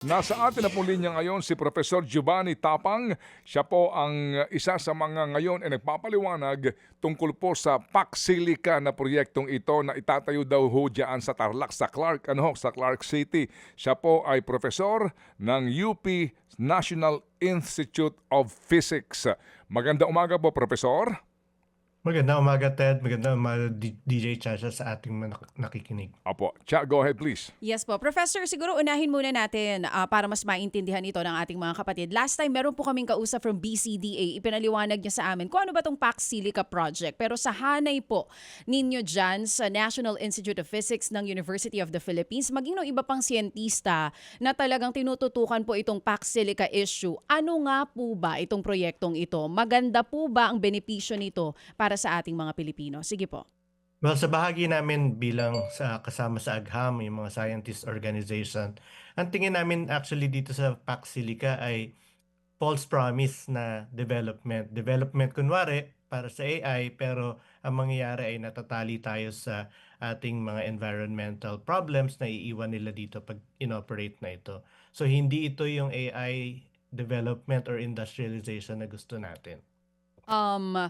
Nasa atin na pong linya ngayon si Professor Giovanni Tapang. Siya po ang isa sa mga ngayon ay nagpapaliwanag tungkol po sa Paxilica na proyektong ito na itatayo daw ho dyan sa Tarlac, sa Clark City. Siya po ay profesor ng UP National Institute of Physics. Magandang umaga po, Professor. Magandang umaga, Ted. Magandang umaga, DJ Chacha, sa ating mga nakikinig. Apo, Cha, go ahead please. Yes po. Professor, siguro unahin muna natin para mas maintindihan ito ng ating mga kapatid. Last time, meron po kaming kausap from BCDA. Ipinaliwanag niya sa amin kung ano ba itong Paxilica Project. Pero sa hanay po ninyo dyan sa National Institute of Physics ng University of the Philippines, maging ng iba pang siyentista na talagang tinututukan po itong Paxilica issue. Ano nga po ba itong proyektong ito? Maganda po ba ang benepisyo nito para sa ating mga Pilipino? Sige po. Well, sa bahagi namin bilang kasama sa AGHAM, yung mga scientist organization, ang tingin namin actually dito sa Paxilica ay false promise na development. Development kunwari para sa AI, pero ang mangyayari ay natatali tayo sa ating mga environmental problems na iiwan nila dito pag inoperate na ito. So hindi ito yung AI development or industrialization na gusto natin. Um,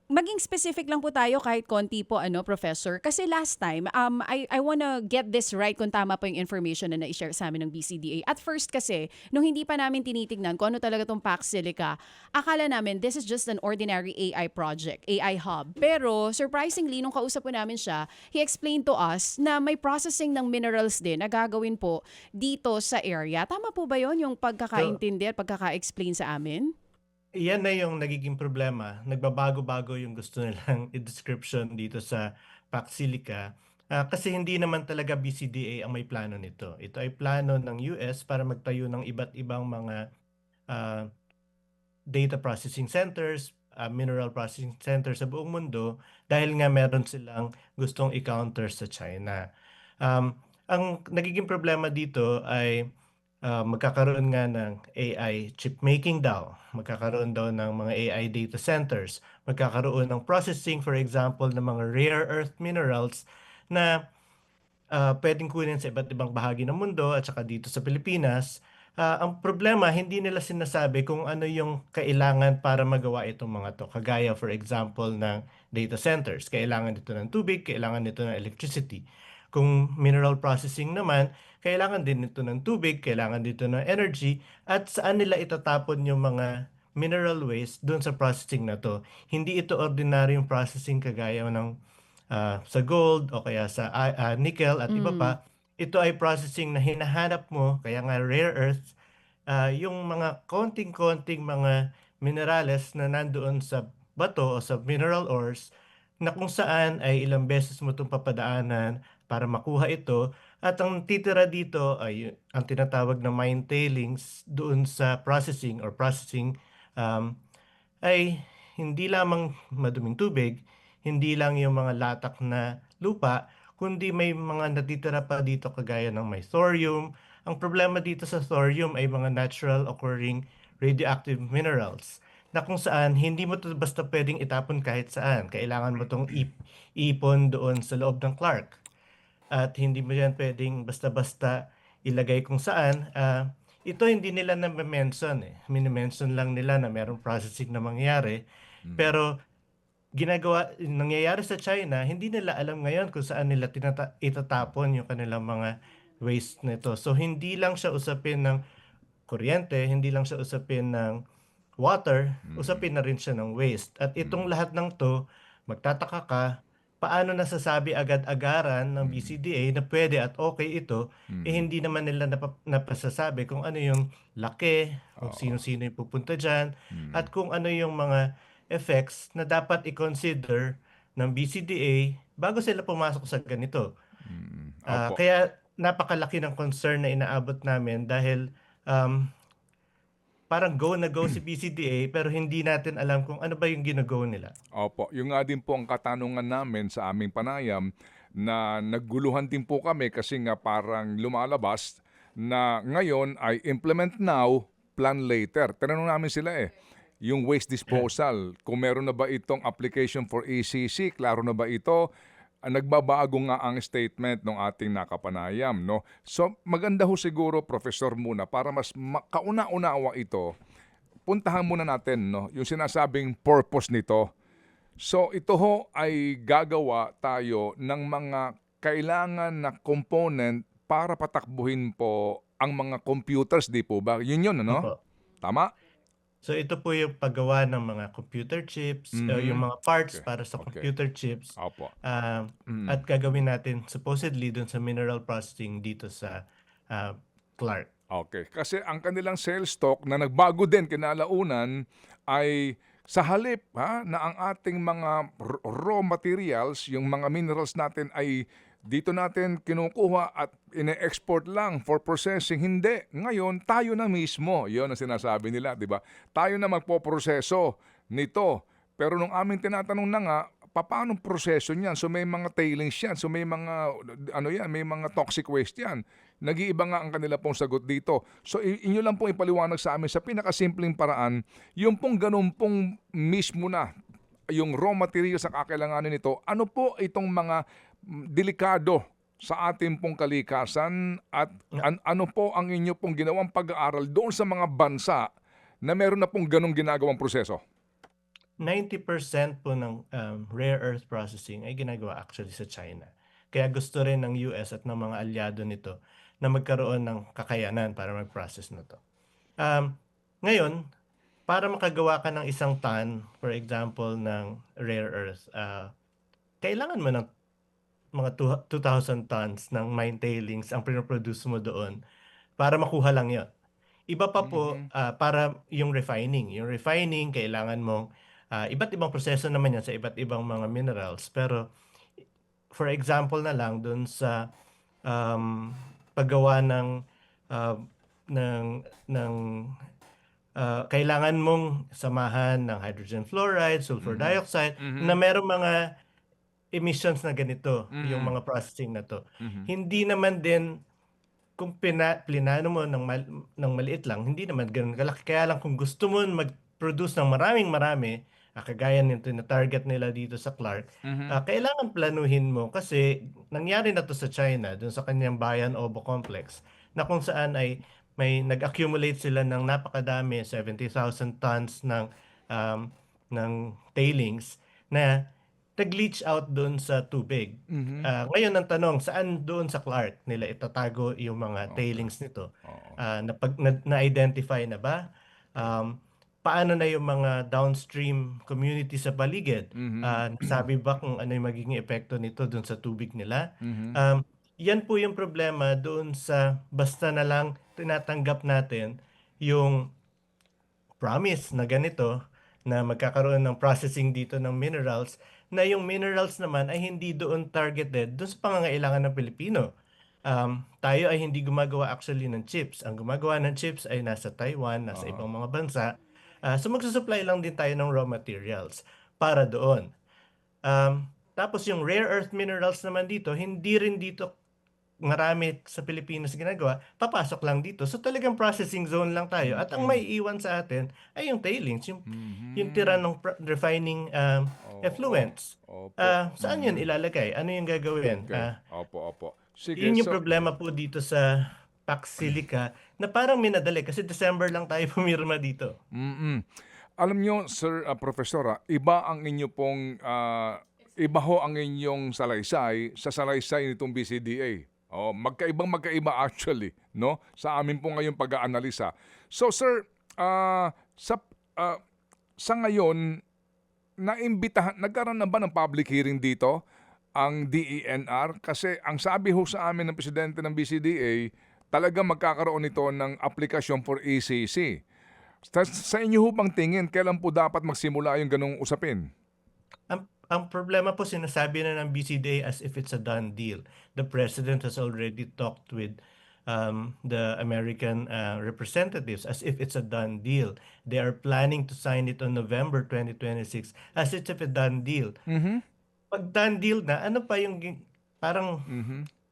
Maging specific lang po tayo kahit konti po, Professor. Kasi last time, I wanna get this right kung tama po yung information na na-share sa amin ng BCDA. At first kasi, nung hindi pa namin tinitignan kung ano talaga itong Paxilica, akala namin this is just an ordinary AI project, AI hub. Pero surprisingly, nung kausap po namin siya, he explained to us na may processing ng minerals din na gagawin po dito sa area. Tama po ba yon yung pagkakaintindi at pagkaka-explain sa amin? Yan na yung nagiging problema. Nagbabago-bago yung gusto nilang i-description dito sa Paxilica. Kasi hindi naman talaga BCDA ang may plano nito. Ito ay plano ng US para magtayo ng iba't ibang mga ah, data processing centers, mineral processing centers sa buong mundo dahil nga meron silang gustong i-counter sa China. Ang nagiging problema dito ay magkakaroon nga ng AI chip making daw. Magkakaroon daw ng mga AI data centers. Magkakaroon ng processing, for example, ng mga rare earth minerals na pwedeng kunin sa iba't ibang bahagi ng mundo at saka dito sa Pilipinas. Ang problema, hindi nila sinasabi kung ano yung kailangan para magawa itong mga to. Kagaya, for example, ng data centers. Kailangan nito ng tubig, kailangan nito ng electricity. Kung mineral processing naman, kailangan din nito ng tubig, kailangan dito ng energy, at saan nila itatapon yung mga mineral waste doon sa processing na to. Hindi ito ordinaryong processing kagaya ng sa gold o kaya sa nickel at iba Mm. pa. Ito ay processing na hinahanap mo, kaya nga rare earths, yung mga konting-konting mga minerales na nandoon sa bato o sa mineral ores na kung saan ay ilang beses mo itong papadaanan para makuha ito. At ang titira dito ay ang tinatawag na mine tailings doon sa processing um, ay hindi lamang maduming tubig, hindi lang yung mga latak na lupa, kundi may mga natitira pa dito kagaya ng may thorium. Ang problema dito sa thorium ay mga natural occurring radioactive minerals na kung saan hindi mo ito basta pwedeng itapon kahit saan. Kailangan mo itong ipon doon sa loob ng Clark. At hindi mo yan pwedeng basta-basta ilagay kung saan. Ito hindi nila na-mention eh. Mini-mention lang nila na merong processing na mangyayari. Pero nangyayari sa China, hindi nila alam ngayon kung saan nila itatapon yung kanilang mga waste nito. So hindi lang siya usapin ng kuryente, hindi lang siya usapin ng water, usapin na rin siya ng waste. At itong lahat ng to, magtataka ka, paano nasasabi agad-agaran ng BCDA na pwede at okay ito, hindi naman nila napasasabi kung ano yung laki, kung sino-sino yung pupunta dyan, at kung ano yung mga effects na dapat i-consider ng BCDA bago sila pumasok sa ganito. Opo. Kaya napakalaki ng concern na inaabot namin dahil um, parang go na go si BCDA pero hindi natin alam kung ano ba yung gino-go nila. Opo, yung nga din po ang katanungan namin sa aming panayam na nagguluhan din po kami kasi nga parang lumalabas na ngayon ay implement now, plan later. Tinanong namin sila yung waste disposal, kung meron na ba itong application for ECC, klaro na ba ito? nagbabago nga ang statement ng ating nakapanayam, no? So maganda ho siguro, Professor, muna para mas kauna-unawa ito, puntahan muna natin, no, yung sinasabing purpose nito. So ito ho ay gagawa tayo ng mga kailangan na component para patakbuhin po ang mga computers, di po ba? Yun, ano? Opo. Tama? So ito po yung paggawa ng mga computer chips, yung Mhm. mga parts Okay, para sa okay. computer chips, Opo. at gagawin natin supposedly dun sa mineral processing dito sa Clark. Okay, kasi ang kanilang sales stock na nagbago din kinalaunan ay sa halip na ang ating mga raw materials, yung mga minerals natin ay dito natin kinukuha at ine-export lang for processing. Hindi. Ngayon, tayo na mismo. Yun ang sinasabi nila, di ba? Tayo na magpoproseso nito. Pero nung aming tinatanong na nga, paano proseso niyan? So may mga tailings yan. So may mga may mga toxic waste yan. Nag-iiba nga ang kanila pong sagot dito. So inyo lang pong ipaliwanag sa amin sa pinakasimpleng paraan, yung pong ganun pong mismo na yung raw material sa kakailanganin nito, ano po itong mga delikado sa ating pong kalikasan at ano po ang inyo pong ginawang pag-aaral doon sa mga bansa na meron na pong ganong ginagawang proseso? 90% po ng rare earth processing ay ginagawa actually sa China. Kaya gusto rin ng US at ng mga alyado nito na magkaroon ng kakayanan para mag-process na to. Ngayon, para makagawa ka ng isang ton, for example, ng rare earth, kailangan mo ng mga 2,000 tons ng mine tailings ang pinoproduce mo doon para makuha lang yon. Iba pa po para yung refining. Yung refining, kailangan mong iba't ibang proseso naman yan sa iba't ibang mga minerals. Pero for example na lang doon sa paggawa uh, ng kailangan mong samahan ng hydrogen fluoride, sulfur dioxide, na merong mga emissions na ganito, yung mga processing na to. Hindi naman din kung plinano mo ng maliit lang, hindi naman ganun kalaki. Kaya lang kung gusto mo mag-produce ng marami, kagaya nito na target nila dito sa Clark, kailangan planuhin mo kasi nangyari na to sa China, dun sa kanyang Bayan Obo Complex, na kung saan ay may nag-accumulate sila ng napakadami, 70,000 tons ng tailings na nag-leach out doon sa tubig. Ngayon ang tanong, saan doon sa Clark nila itatago yung mga tailings nito? Na-identify na ba? Paano na yung mga downstream community sa paligid? Sabi ba kung ano yung magiging epekto nito doon sa tubig nila? Yan po yung problema doon sa basta na lang tinatanggap natin yung promise na ganito na magkakaroon ng processing dito ng minerals na yung minerals naman ay hindi doon targeted doon sa pangangailangan ng Pilipino. Tayo ay hindi gumagawa actually ng chips. Ang gumagawa ng chips ay nasa Taiwan, nasa ibang mga bansa. So magsusupply lang din tayo ng raw materials para doon. Tapos yung rare earth minerals naman dito, hindi rin dito marami sa Pilipinas ginagawa, papasok lang dito. So talagang processing zone lang tayo. At ang may iwan sa atin ay yung tailings, yung tira ng refining effluents. Saan yun ilalagay? Ano yung gagawin? Okay. Opo. Sige, Yun yung so, problema po dito sa Pax Silica na parang minadali kasi December lang tayo pumirma dito. alam nyo, Sir Professor, iba ang inyo pong iba ho ang inyong salaysay sa salaysay nitong BCDA. Magkaiba actually, no? Sa amin po ngayong pag-aanalisa. So sir, sa ngayon, nagkaroon na ba ng public hearing dito ang DENR? Kasi ang sabi ho sa amin ng presidente ng BCDA, talaga magkakaroon nito ng aplikasyon for ECC. Sa inyo ho bang tingin, kailan po dapat magsimula yung ganong usapin? Ang problema po sinasabi na ng BCDA as if it's a done deal. The president has already talked with the American representatives as if it's a done deal. They are planning to sign it on November 2026 as if it's a done deal. Pag done deal na, ano pa yung parang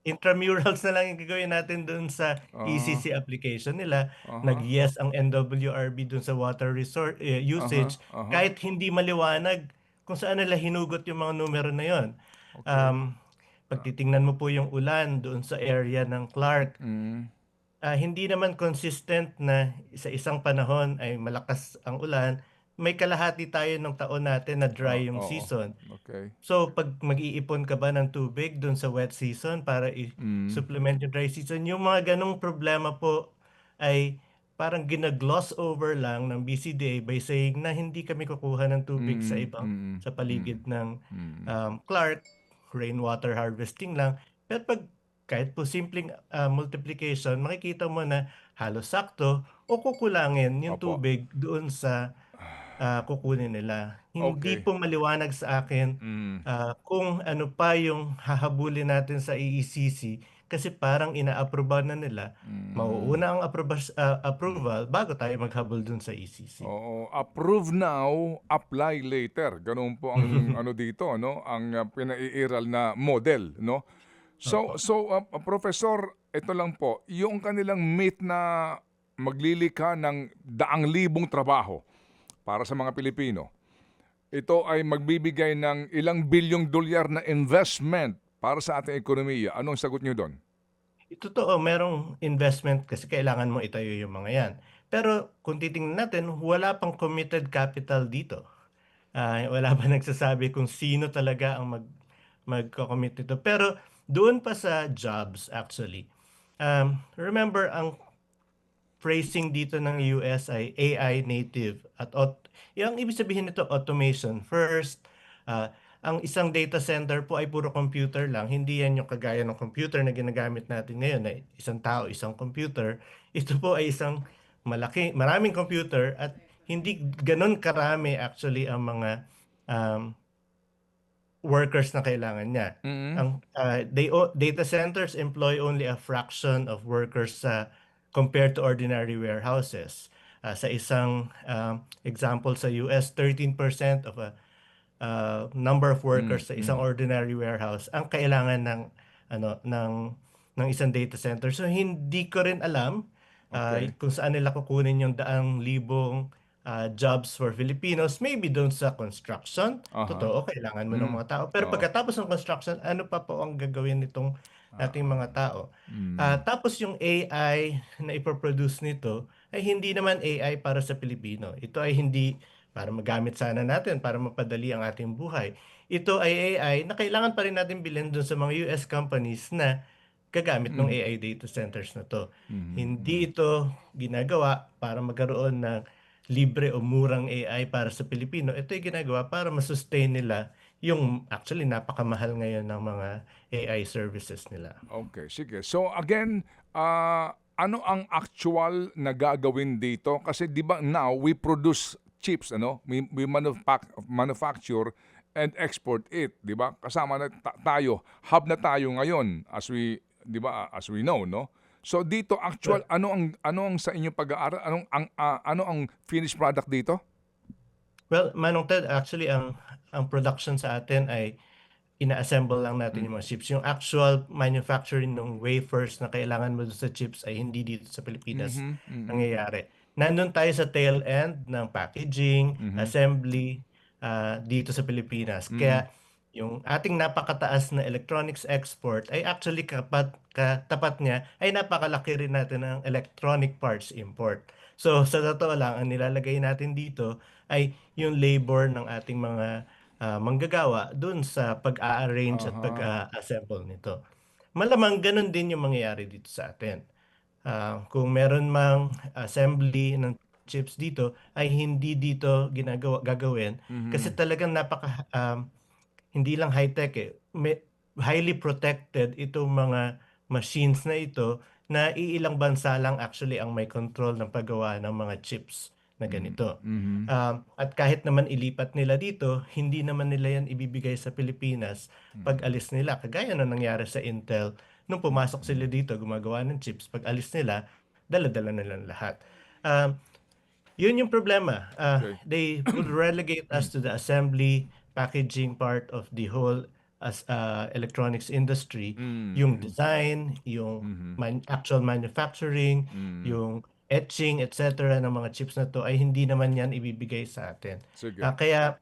intramurals na lang yung gagawin natin dun sa ECC application nila. Nag-yes ang NWRB dun sa water usage kahit hindi maliwanag kung saan nila hinugot yung mga numero na yon. pag titingnan mo po yung ulan doon sa area ng Clark, Mm. hindi naman consistent na sa isang panahon ay malakas ang ulan. May kalahati tayo ng taon natin na dry yung Oo. season. Okay. So, pag mag-iipon ka ba ng tubig doon sa wet season para Mm. i-supplement yung dry season, yung mga ganong problema po ay parang gina-gloss over lang ng BCDA by saying na hindi kami kukuha ng tubig sa Mm. ibang Mm. sa paligid ng Mm. Clark, rainwater harvesting lang. Pero pag kahit po simpleng multiplication, makikita mo na halos sakto o kukulangin yung Opo. tubig doon sa kukunin nila. Hindi Okay. po maliwanag sa akin Mm. kung ano pa yung hahabulin natin sa EECC kasi parang ina-approve na nila. Mauuna ang approval bago tayo maghabol dun sa ECC. Oo, approve now, apply later. Ganun po ang ano dito, no? Ang pinaiiral na model, no? So, Opo. Professor, ito lang po, yung kanilang myth na maglilika ng daang libong trabaho para sa mga Pilipino, ito ay magbibigay ng ilang bilyong dolyar na investment para sa ating ekonomiya. Anong sagot niyo doon? Totoo, merong investment kasi kailangan mo itayo yung mga yan. Pero kung titingnan natin, wala pang committed capital dito. Wala pa nagsasabi kung sino talaga ang magko-commit nito. Pero doon pa sa jobs actually. Remember, ang phrasing dito ng US ay AI native at yung ibig sabihin nito automation. First, ang isang data center po ay puro computer lang. Hindi yan yung kagaya ng computer na ginagamit natin ngayon na isang tao, isang computer. Ito po ay isang maraming computer at hindi ganun karami actually ang mga um, workers na kailangan niya. Mm. Ang data centers employ only a fraction of workers compared to ordinary warehouses. Sa isang example sa US, 13% of a number of workers sa isang ordinary warehouse ang kailangan ng isang data center. So hindi ko rin alam Okay. kung saan nila kukunin yung 100,000 jobs for Filipinos. Maybe doon sa construction. Aha. Totoo, kailangan mo ng mga tao. Pero Oo. pagkatapos ng construction, ano pa po ang gagawin nitong ating mga tao? Tapos yung AI na ipoproduce nito ay hindi naman AI para sa Pilipino. Ito ay hindi para magamit sana natin, para mapadali ang ating buhay. Ito ay AI na kailangan pa rin natin bilhin doon sa mga US companies na gagamit ng AI data centers na to. Hindi ito ginagawa para magkaroon ng libre o murang AI para sa Pilipino. Ito ay ginagawa para masustain nila yung actually napakamahal ngayon ng mga AI services nila. Okay, sige. So again, ano ang actual na gagawin dito? Kasi 'di ba now we produce chips, ano? We manufacture and export it, 'di ba? Kasama na tayo, hub na tayo ngayon as we, 'di ba, as we know, no? So dito actual ano ang sa inyong pag-aaral, ano ang finished product dito? Well, Manong Ted, actually ang production sa atin ay ina-assemble lang natin yung mga chips. Yung actual manufacturing ng wafers na kailangan mo sa chips ay hindi dito sa Pilipinas nangyayari. Nandun tayo sa tail end ng packaging, assembly dito sa Pilipinas. Kaya yung ating napakataas na electronics export ay actually katapat niya ay napakalaki rin natin ng electronic parts import. So sa totoo lang, ang nilalagay natin dito ay yung labor ng ating mga manggagawa dun sa pag-a-arrange at pag-assemble nito. Malamang ganun din yung mangyayari dito sa atin. Kung meron mang assembly ng chips dito ay hindi dito gagawin kasi talagang hindi lang high-tech highly protected itong mga machines na ito na iilang bansa lang actually ang may control ng paggawa ng mga chips na ganito. At kahit naman ilipat nila dito, hindi naman nila yan ibibigay sa Pilipinas pag alis nila. Kagaya na nangyari sa Intel, nung pumasok sila dito, gumagawa ng chips, pag alis nila, dala-dala nila lahat. Yun yung problema. They would relegate us to the assembly, packaging part of the whole electronics industry. Yung design, yung actual manufacturing, yung etching, etc. ng mga chips na to ay hindi naman yan ibibigay sa atin. Sige. Kaya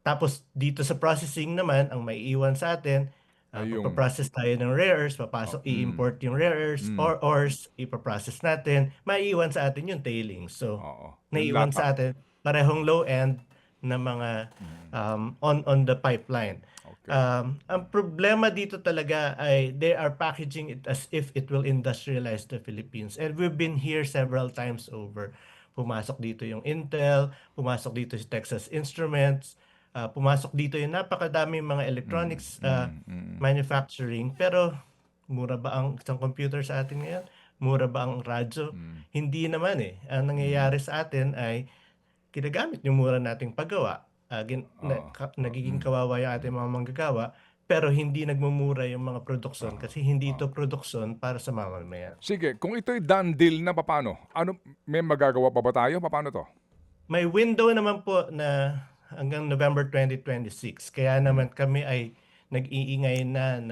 tapos dito sa processing naman, ang maiiwan sa atin Ayun. Magpaprocess tayo ng rare earths, i-import yung rare earths or ores, ipaprocess natin, maiiwan sa atin yung tailings. So, Oo. Yung naiiwan lata. sa atin parehong low end na mga on the pipeline. Okay. Ang problema dito talaga ay they are packaging it as if it will industrialize the Philippines. And we've been here several times over. Pumasok dito yung Intel, pumasok dito si Texas Instruments, pumasok dito yung napakadaming mga electronics manufacturing. Pero mura ba ang isang computer sa atin ngayon? Mura ba ang radyo? Hindi naman eh. Ang nangyayari sa atin ay ginagamit yung mura nating paggawa. Nagiging kawawa yung ating mga manggagawa, pero hindi nagmumura yung mga produksyon kasi hindi ito produksyon para sa mamamayan. Sige, kung ito'y done deal na paano? Ano, may magagawa pa ba tayo? Paano to? May window naman po na hanggang November 2026. Kaya naman kami ay nag-iingay na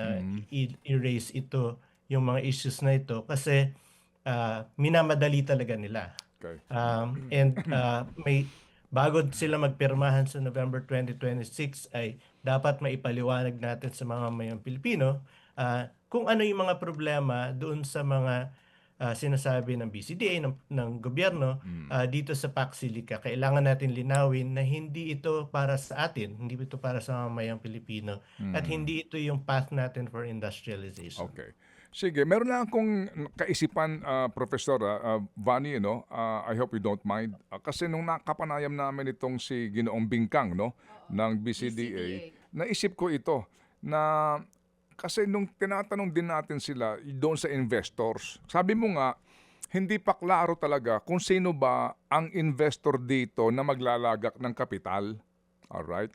i-raise ito, yung mga issues na ito kasi minamadali talaga nila. Okay. May bago sila magpirmahan sa November 2026 ay dapat maipaliwanag natin sa mga mayang Pilipino kung ano yung mga problema doon sa mga sinasabi ng BCDA, ng gobyerno dito sa PAC Silica. Kailangan natin linawin na hindi ito para sa atin, hindi ito para sa mga mayang Pilipino, at hindi ito yung path natin for industrialization. Okay. Sige, meron lang akong kaisipan, Professor Vani, no? I hope you don't mind. Kasi nung nakapanayam namin itong si Ginoong Bingkang, no, ng BCDA, naisip ko ito na kasi nung tinatanong din natin sila doon sa investors, sabi mo nga, hindi pa klaro talaga kung sino ba ang investor dito na maglalagak ng kapital. Alright?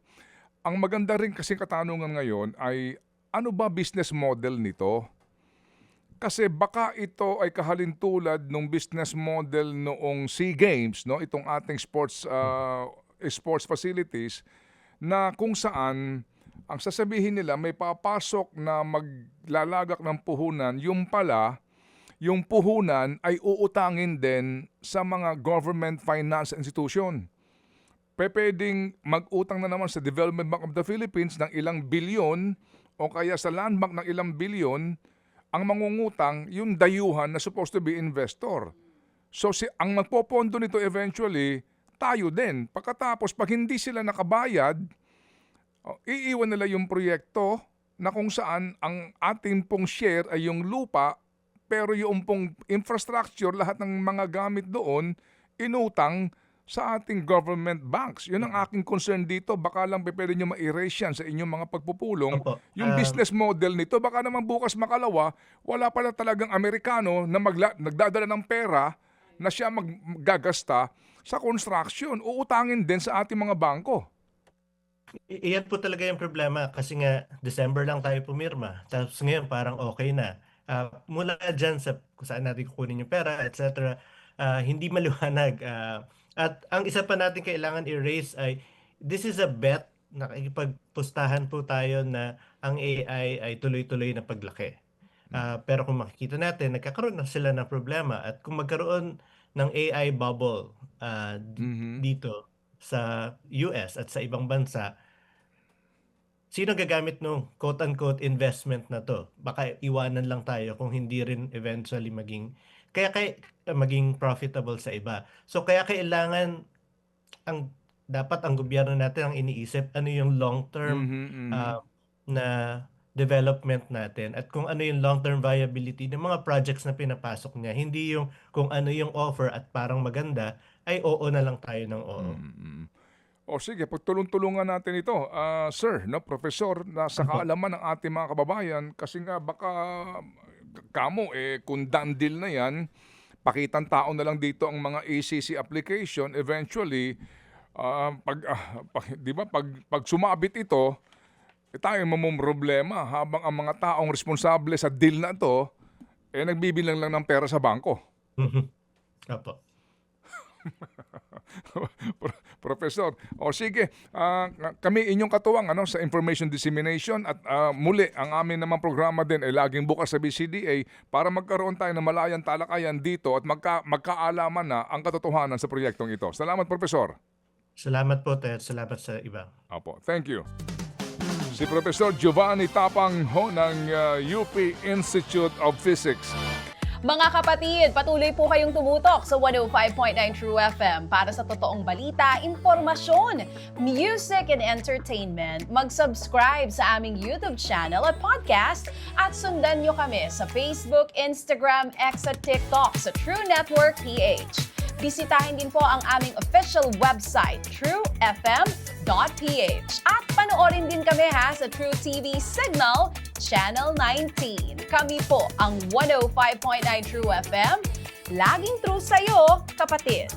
Ang maganda rin kasi katanungan ngayon ay ano ba business model nito? Kasi baka ito ay kahalintulad ng business model noong SEA Games, no? Itong ating sports facilities na kung saan ang sasabihin nila may papasok na maglalagak ng puhunan, yung pala, yung puhunan ay uutangin din sa mga government finance institution. Pwedeng mag-utang na naman sa Development Bank of the Philippines ng ilang bilyon o kaya sa Land Bank ng ilang bilyon. Ang mangungutang, yung dayuhan na supposed to be investor. So ang magpopondo nito eventually, tayo din. Pagkatapos, pag hindi sila nakabayad, iiwan nila yung proyekto na kung saan ang ating pong share ay yung lupa, pero yung pong infrastructure, lahat ng mga gamit doon, inutang sa ating government banks. Yun ang aking concern dito. Baka lang pwede nyo ma-erase yan sa inyong mga pagpupulong. Opo. Yung business model nito, baka naman bukas makalawa, wala pala talagang Amerikano na nagdadala ng pera na siya maggagasta sa construction. Uutangin din sa ating mga bangko. Iyan po talaga yung problema kasi nga December lang tayo pumirma. Tapos ngayon parang okay na. Mula dyan sa kung saan natin kukunin yung pera, etc. Hindi maliwanag. At ang isa pa natin kailangan i-raise ay this is a bet. Nakikipagpustahan po tayo na ang AI ay tuloy-tuloy na paglaki. Pero kung makikita natin, nagkakaroon na sila ng problema. At kung magkaroon ng AI bubble dito sa US at sa ibang bansa, sino gagamit ng quote-unquote investment na to? Baka iwanan lang tayo kung hindi rin eventually maging profitable sa iba. So kaya kailangan dapat ang gobyerno natin ang iniisip ano yung long-term na development natin at kung ano yung long-term viability ng mga projects na pinapasok niya. Hindi yung kung ano yung offer at parang maganda ay oo na lang tayo ng oo. O sige, pagtulong-tulungan natin ito. Sir, no, Professor, nasa kaalaman ng ating mga kababayan kasi nga baka kamo, kung done deal na yan, pakitang tao na lang dito ang mga ACC application, eventually, pag sumabit ito, tayo problema habang ang mga taong responsable sa deal na ito, nagbibilang lang ng pera sa bangko. Opo. Professor, o sige, kami inyong katuwang sa information dissemination at muli ang amin namang programa din ay laging bukas sa BCDA para magkaroon tayo ng malayang talakayan dito at magkaalaman na ang katotohanan sa proyektong ito. Salamat, Professor. Salamat po, Ted. Salamat sa iba. Apo, thank you. si Professor Giovanni Tapang ho ng UP Institute of Physics. Mga kapatid, patuloy po kayong tumutok sa 105.9 True FM para sa totoong balita, impormasyon, music and entertainment. Mag-subscribe sa aming YouTube channel at podcast at sundan nyo kami sa Facebook, Instagram, X at TikTok sa True Network PH. Bisitahin din po ang aming official website, truefm.ph. At panoorin din kami sa True TV Signal, Channel 19. Kami po ang 105.9 True FM. Laging true sa'yo, kapatid.